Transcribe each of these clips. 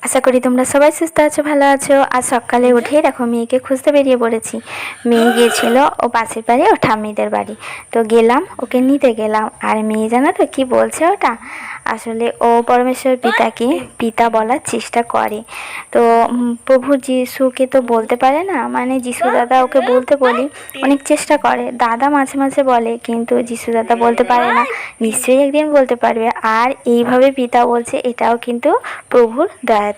আশা করি তোমরা সবাই সুস্থ আছো, ভালো আছো। আজ সকালে উঠেই দেখো মেয়েকে খুঁজতে বেরিয়ে পড়েছি। মেয়ে গিয়েছিল ও পাশের বাড়ি ও ঠাম্মিদের বাড়ি, তো গেলাম ওকে নিতে গেলাম। আর মেয়ে জানো তো কি বলছে ওটা, আসলে ও পরমেশ্বর পিতাকে পিতা বলার চেষ্টা করে। তো প্রভু যিশুকে তো বলতে পারে না, মানে যিশু দাদা ওকে বলতে বলি, অনেক চেষ্টা করে। দাদা মাঝে মাঝে বলে, কিন্তু যিশু দাদা বলতে পারে না। নিশ্চয়ই একদিন বলতে পারবে। আর এইভাবে পিতা বলছে, এটাও কিন্তু প্রভুর দয়াতে।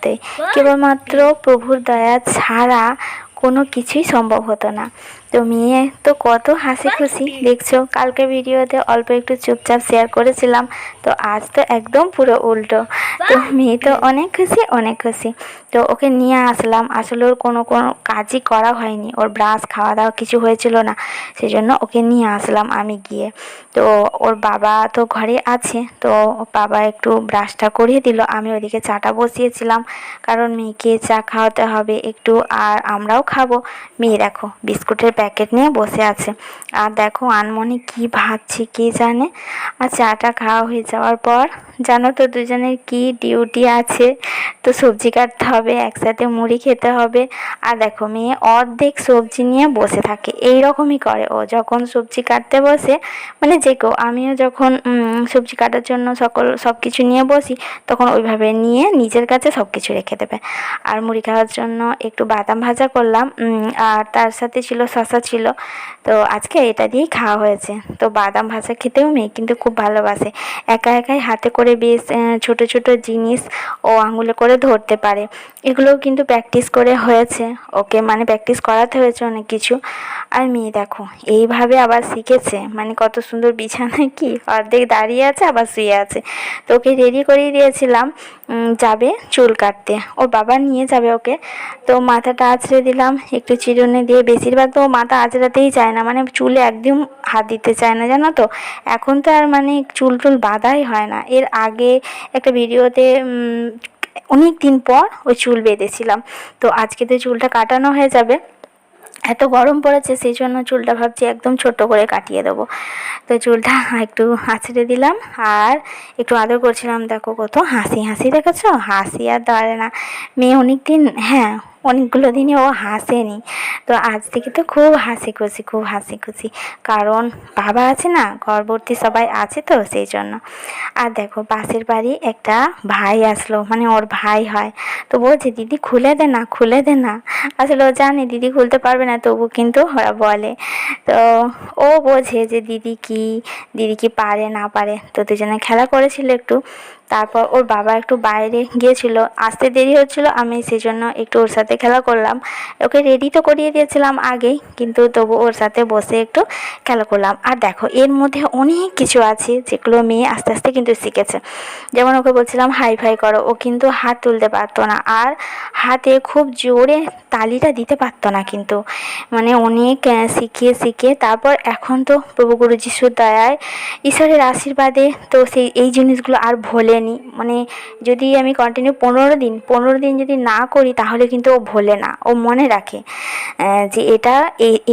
কেবলমাত্র প্রভুর দয়া ছাড়া কোনো কিছুই সম্ভব হতো না। তো মেয়ে তো কত হাসি খুশি দেখছো। কালকে ভিডিওতে অল্প একটু চুপচাপ শেয়ার করেছিলাম, তো আজ তো একদম পুরো উল্টো। তো মেয়ে তো অনেক খুশি, অনেক খুশি। তো ওকে নিয়ে আসলাম। আসলে ওর কোনো কোনো কাজই করা হয়নি, ওর ব্রাশ খাওয়া দাওয়া কিছু হয়েছিল না, সেই জন্য ওকে নিয়ে আসলাম আমি গিয়ে। তো ওর বাবা তো ঘরে আছে, তো বাবা একটু ব্রাশটা করিয়ে দিল। আমি ওদিকে চাটা বসিয়েছিলাম, কারণ মেয়েকে চা খাওয়াতে হবে একটু, আর আমরাও খাবো। মেয়ে দেখো বিস্কুটের প্যাকেট নিয়ে বসে আছে, আর দেখো আনমনে কি ভাবছে কে জানে। আর চাটা খাওয়া হয়ে যাওয়ার পর জানো তো দুজনের কি ডিউটি আছে। তো সবজি কাটতে হবে, একসাথে মুড়ি খেতে হবে। আর দেখো মেয়ে অর্ধেক সবজি নিয়ে বসে থাকে, এই রকমই করে ও যখন সবজি কাটতে বসে। মানে যে কেউ, আমিও যখন সবজি কাটার জন্য সব কিছু নিয়ে বসি, তখন ওইভাবে নিয়ে নিজের কাছে সব কিছু রেখে দেবে। আর মুড়ি খাওয়ার জন্য একটু বাদাম ভাজা করলাম, আর তার সাথে ছিল শসা ছিল। তো আজকে এটা দিয়েই খাওয়া হয়েছে। তো বাদাম ভাজা খেতেও মেয়ে কিন্তু খুব ভালোবাসে। একা একাই হাতে করে বেশ ছোট ছোট জিনিস ও আঙুলে করে ধরতে পারে। এগুলোও কিন্তু প্র্যাকটিস করে হয়েছে ওকে, মানে প্র্যাকটিস করাতে হয়েছে অনেক কিছু। আর মেয়ে দেখো এইভাবে আবার শিখেছে, মানে কত সুন্দর বিছানায় কি অর্ধেক দাঁড়িয়ে আছে আবার শুয়ে আছে। তো ওকে রেডি করিয়ে দিয়েছিলাম, যাবে চুল কাটতে, ওর বাবা নিয়ে যাবে ওকে। তো মাথাটা আঁচড়ে দিলাম একটু চিরুনি দিয়ে। বেশিরভাগ তো ও মাথা আঁচড়াতেই চায় না, মানে চুলে একদম হাত দিতে চায় না জানো তো। এখন তো আর মানে চুল টুল বাঁধাই হয় না। এর আগে একটা ভিডিওতে অনেক দিন পর ওই চুল বেঁধেছিলাম। তো আজকে তো চুলটা কাটানো হয়ে যাবে। এত গরম পড়েছে, সেই জন্য চুলটা ভাবছি একদম ছোট করে কাটিয়ে দেবো। তো চুলটা একটু আঁচড়ে দিলাম আর একটু আদর করছিলাম। দেখো কত হাসি হাসি, দেখেছো হাসি আর দাঁড়ায় না। মেয়ে অনেক দিন, হ্যাঁ অনেকগুলো দিনে ও হাসেনি। তো আজ থেকে তো খুব হাসি খুশি, খুব হাসি খুশি, কারণ বাবা আছে না, ঘরবর্তী সবাই আছে তো সেই জন্য। আর দেখো পাশের বাড়ি একটা ভাই আসলো, মানে ওর ভাই হয়। তো বলছে দিদি খুলে দে না, খুলে দে না। আসলে ও জানে দিদি খুলতে পারবে না, তবু কিন্তু ওরা বলে। তো ও বোঝে যে দিদি কি পারে না পারে। তো দুজনে খেলা করেছিল একটু। তারপর ওর বাবা একটু বাইরে গিয়েছিল, আসতে দেরি হচ্ছিল, আমি সেজন্য একটু ওর সাথে খেলা করলাম। ওকে রেডি তো করিয়ে দিয়েছিলাম আগেই, কিন্তু তবু ওর সাথে বসে একটু খেলা করলাম। আর দেখো এর মধ্যে অনেক কিছু আছে যেগুলো মেয়ে আস্তে আস্তে কিন্তু শিখেছে। যেমন ওকে বলছিলাম হাই ফাই করো, ও কিন্তু হাত তুলতে পারতো না, আর হাতে খুব জোরে তালিটা দিতে পারতো না। কিন্তু মানে অনেক শিখিয়ে শিখিয়ে তারপর এখন তো প্রভু গুরু যিশুর দয়ায়, ঈশ্বরের আশীর্বাদে তো এই জিনিসগুলো আর ভোলেনি। মানে যদি আমি কন্টিনিউ 15 দিন যদি না করি, তাহলে কিন্তু ও ভোলে না, ও মনে রাখে যে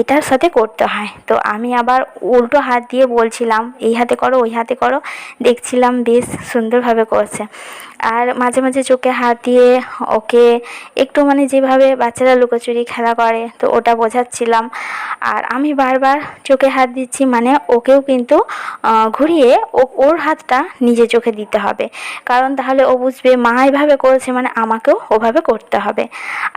এটার সাথে করতে হয়। তো আমি আবার উল্টো হাত দিয়ে বলছিলাম এই হাতে করো ওই হাতে করো, দেখছিলাম বেশ সুন্দরভাবে করছে। আর মাঝে মাঝে চোখে হাত দিয়ে ওকে একটু, মানে যেভাবে বাচ্চারা লুকোচুরি খেলা করে, তো ওটা বোঝাচ্ছিলাম। আর আমি বারবার চোখে হাত দিচ্ছি, মানে ওকেও কিন্তু ঘুরিয়ে ওর হাতটা নিজে চোখে দিতে হবে, কারণ তাহলে ও বুঝবে মা এভাবে করেছে, মানে আমাকেও ওভাবে করতে হবে।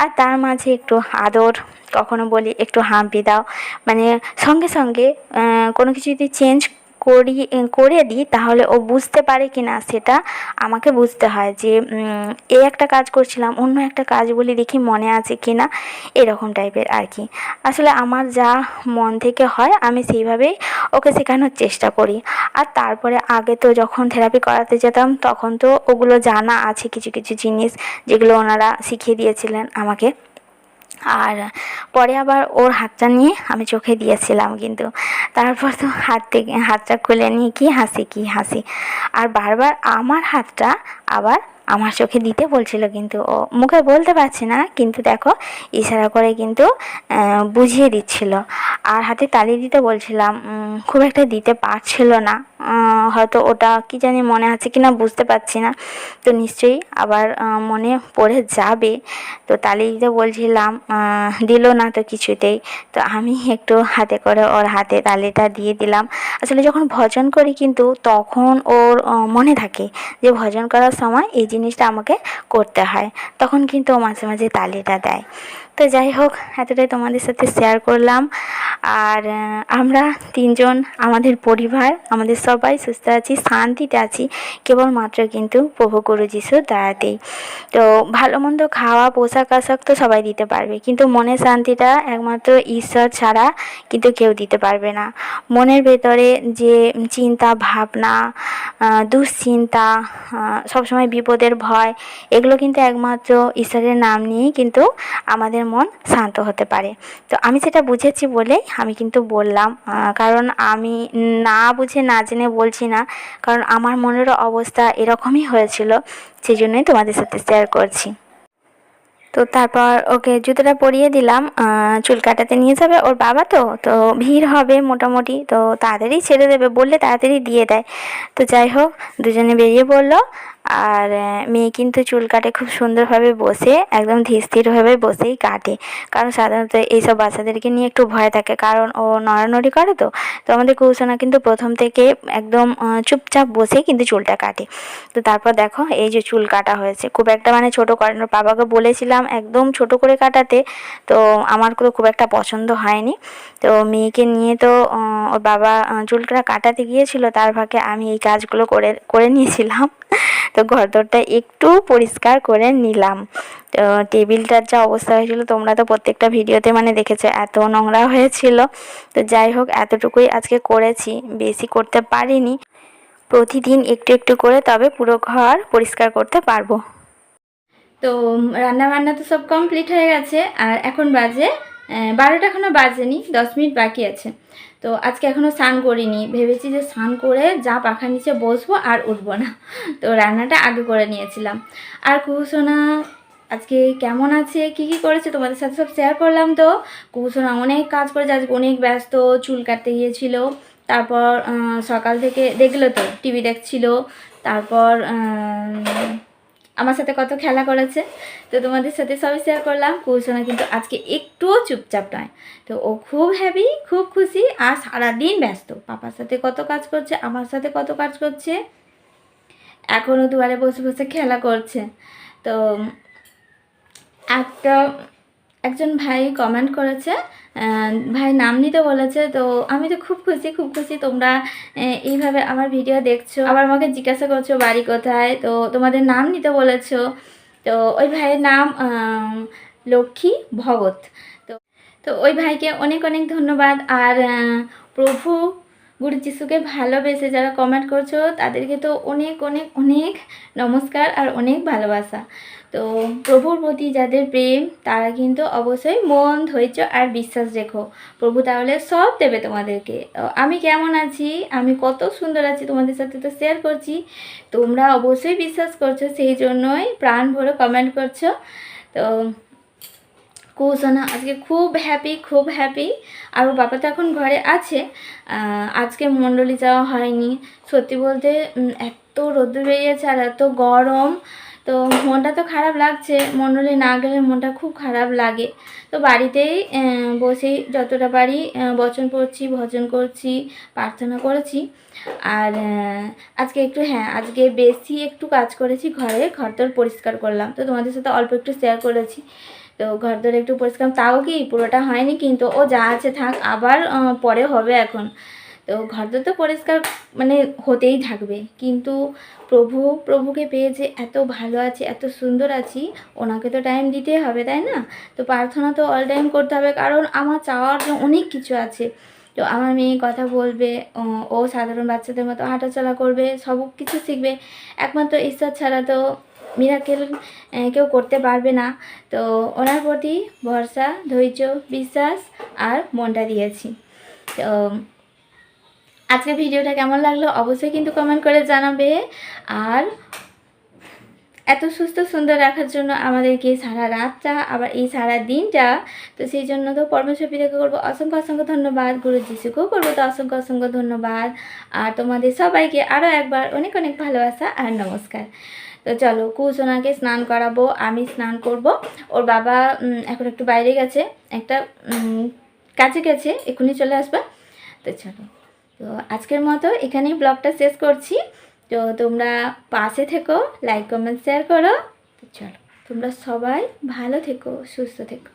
আর তার মাঝে একটু আদর, কখনো বলি একটু হাম্পি দাও, মানে সঙ্গে সঙ্গে কোনো কিছু যদি চেঞ্জ করে দিই, তাহলে ও বুঝতে পারে কি না সেটা আমাকে বুঝতে হয়, যে এই একটা কাজ করছিলাম অন্য একটা কাজ বলি দেখি মনে আছে কি না, এরকম টাইপের আর কি। আসলে আমার যা মন থেকে হয় আমি সেইভাবেই ওকে শেখানোর চেষ্টা করি। আর তারপরে আগে তো যখন থেরাপি করাতে যেতাম, তখন তো ওগুলো জানা আছে কিছু কিছু জিনিস, যেগুলো ওনারা শিখিয়ে দিয়েছিলেন আমাকে। আর পরে আবার ওর হাতটা নিয়ে আমি চোখে দিয়েছিলাম, কিন্তু তারপর তো হাতটা খুলে নিয়ে কি হাসি। আর বারবার আমার হাতটা আবার আমার চোখে দিতে বলছিল, কিন্তু ও মুখে বলতে পারছে না, কিন্তু দেখো ইশারা করে কিন্তু বুঝিয়ে দিচ্ছিল। আর হাতে তালি দিতে বলছিলাম, খুব একটা দিতে পারছিল না, হয়তো ওটা কি জানি মনে আছে কিনা বুঝতে পারছি না, তো নিশ্চয়ই আবার মনে পড়ে যাবে। তো তালি দিতে বলছিলাম, দিল না তো কিছুতেই। তো আমি একটু হাতে করে ওর হাতে তালিটা দিয়ে দিলাম। আসলে যখন ভজন করি কিন্তু তখন ওর মনে থাকে যে ভজন করার সময় এই জিনিসটা আমাকে করতে হয়, তখন কিন্তু ও মাঝে মাঝে তালিটা দেয়। তো যাই হোক, এতটাই তোমাদের সাথে শেয়ার করলাম। আর আমরা তিনজন, আমাদের পরিবার, আমাদের সবাই সুস্থ আছি, শান্তিতে আছি, কেবলমাত্র কিন্তু প্রভু গুরু যিশুর দয়াতেই। তো ভালো মন্দ খাওয়া, পোশাক আশাক তো সবাই দিতে পারবে, কিন্তু মনের শান্তিটা একমাত্র ঈশ্বর ছাড়া কিন্তু কেউ দিতে পারবে না। মনের ভেতরে যে চিন্তা ভাবনা, দুশ্চিন্তা, সবসময় বিপদের ভয়, এগুলো কিন্তু একমাত্র ঈশ্বরের নাম নিয়েই কিন্তু আমাদের মন শান্ত হতে পারে। তো আমি সেটা বুঝেছি বলেই আমি কিন্তু বললাম, কারণ আমি না বুঝে না জেনে বলছি না, কারণ আমার মনেরও অবস্থা এরকমই হয়েছিল, সেই জন্যই তোমাদের সাথে শেয়ার করছি। তো তারপর ওকে জুতোটা পরিয়ে দিলাম। চুল কাটাতে নিয়ে যাবে ওর বাবা, তো তো ভিড় হবে মোটামুটি, তো তাড়াতাড়ি ছেড়ে দেবে বললে তাড়াতাড়ি দিয়ে দেয়। তো যাই হোক, দুজনে বেরিয়ে পড়লো। আর মেয়ে কিন্তু চুল কাটে খুব সুন্দরভাবে বসে, একদম ধীর স্থিরভাবে বসেই কাটে, কারণ সাধারণত এইসব বাচ্চাদেরকে নিয়ে একটু ভয় থাকে, কারণ ও নড়ানড়ি করে। তো তো আমাদের কৌশনা কিন্তু প্রথম থেকে একদম চুপচাপ বসেই কিন্তু চুলটা কাটে। তো তারপর দেখো এই যে চুল কাটা হয়েছে, খুব একটা মানে ছোটো করেন, ওর বাবাকে বলেছিলাম একদম ছোট করে কাটাতে, তো আমার তো খুব একটা পছন্দ হয়নি। তো মেয়েকে নিয়ে তো ওর বাবা চুলটা কাটাতে গিয়েছিল, তার ফাঁকে আমি এই কাজগুলো করে করে নিয়েছিলাম। তো ঘরদোরটা একটু পরিষ্কার করে নিলাম। তো টেবিলটার যা অবস্থা হয়েছিল তোমরা তো প্রত্যেকটা ভিডিওতে মানে দেখেছো, এত নোংরা হয়েছিল। তো যাই হোক, এতটুকুই আজকে করেছি, বেশি করতে পারিনি। প্রতিদিন একটু একটু করে তবে পুরো ঘর পরিষ্কার করতে পারবো। তো রান্না বান্না তো সব কমপ্লিট হয়ে গেছে, আর এখন বাজে 12টা, এখনও বাজেনি, 10 মিনিট বাকি আছে। তো আজকে এখনও স্নান করিনি, ভেবেছি যে স্নান করে যা পাখার নিচে বসবো আর উঠবো না। তো রান্নাটা আগে করে নিয়েছিলাম। আর কুহুসোনা আজকে কেমন আছে, কি কি করেছে তোমাদের সাথে সব শেয়ার করলাম। তো কুহুসোনা অনেক কাজ করেছে, আজকে অনেক ব্যস্ত, চুল কাটতে গিয়েছিল, তারপর সকাল থেকে দেখলো তো টিভি দেখছিল, তারপর আমার সাথে কত খেলা করেছে। তো তোমাদের সাথে সবই শেয়ার করলাম। কুহুসোনা কিন্তু আজকে একটুও চুপচাপ নয়, তো ও খুব হ্যাপি, খুব খুশি, আর সারাদিন ব্যস্ত, পাপার সাথে কত কাজ করছে, আমার সাথে কত কাজ করছে, এখনও দুয়ারে বসে বসে খেলা করছে। তো একজন ভাই কমেন্ট করেছে, ভাই নাম নিতে বলেছে। তো আমি তো খুব খুশি, খুব খুশি তোমরা এইভাবে আমার ভিডিও দেখছো, আবার আমাকে জিজ্ঞাসা করছো বাড়ি কোথায়, তো তোমাদের নাম নিতে বলেছো। তো ওই ভাইয়ের নাম লক্ষ্মী ভগত। তো তো ওই ভাইকে অনেক অনেক ধন্যবাদ। আর প্রভু গুরু যিশুকে ভালোবেসে যারা কমেন্ট করছো তাদেরকে তো অনেক অনেক অনেক নমস্কার আর অনেক ভালোবাসা। তো প্রভুর প্রতি যাদের প্রেম তারা কিন্তু অবশ্যই মন, ধৈর্য আর বিশ্বাস রেখো, প্রভু তাহলে সব দেবে তোমাদেরকে। আমি কেমন আছি, আমি কত সুন্দর আছি তোমাদের সাথে তো শেয়ার করছি, তোমরা অবশ্যই বিশ্বাস করছো, সেই জন্যই প্রাণ ভরে কমেন্ট করছো। তো কুহুসোনা আজকে খুব হ্যাপি, খুব হ্যাপি। আর ওর বাবা তো এখন ঘরে আছে, আজকে মণ্ডলী যাওয়া হয়নি। সত্যি বলতে এত রোদ্দুর বেরিয়েছে আর এত গরম, তো মনটা তো খারাপ লাগছে, মণ্ডলী না গেলে মনটা খুব খারাপ লাগে। তো বাড়িতেই বসেই যতটা পারি বচন পড়ছি, ভজন করছি, প্রার্থনা করেছি। আর আজকে একটু, হ্যাঁ আজকে বেশি একটু কাজ করেছি, ঘরদোর পরিষ্কার করলাম, তো তোমাদের সাথে অল্প একটু শেয়ার করেছি। তো ঘরদোর একটু পরিষ্কার, তাও কি পুরোটা হয়নি, কিন্তু ও যা আছে থাক, আবার পরে হবে এখন। তো ঘরদোর তো পরিষ্কার মানে হতেই থাকবে, কিন্তু প্রভুকে পেয়ে যে এত ভালো আছি, এত সুন্দর আছি, ওনাকে তো টাইম দিতেই হবে, তাই না? তো প্রার্থনা তো অল টাইম করতে হবে, কারণ আমার চাওয়ার অনেক কিছু আছে। তো আমার মেয়ে কথা বলবে, ও সাধারণ বাচ্চাদের মতো হাঁটাচলা করবে, সব কিছু শিখবে, একমাত্র ঈশ্বর ছাড়া তো মিরাকেল কেউ করতে পারবে না। তো ওনার প্রতি ভরসা, ধৈর্য, বিশ্বাস আর মনটা দিয়েছি। তো আজকের ভিডিওটা কেমন লাগলো অবশ্যই কিন্তু কমেন্ট করে জানাবে। আর এত সুস্থ সুন্দর রাখার জন্য আমাদেরকে সারা রাতটা আবার এই সারা দিনটা, তো সেই জন্য তো পরমেশ্বর পিতাকে করবো অসংখ্য অসংখ্য ধন্যবাদ, গুরু যিশুকেও করবো তো অসংখ্য অসংখ্য ধন্যবাদ, আর তোমাদের সবাইকে আরও একবার অনেক অনেক ভালোবাসা আর নমস্কার। তো চলো কুসোনাকে স্নান করাবো, আমি স্নান করব। ওর বাবা এখন একটু বাইরে গেছে, একটা কাছে গেছে, এক্ষুনি চলে আসবে। তো চলো, তো আজকের মতো এখানেই ব্লগটা শেষ করছি। তো তোমরা পাশে থেকো, লাইক কমেন্ট শেয়ার করো। তো চলো, তোমরা সবাই ভালো থেকো, সুস্থ থেকো।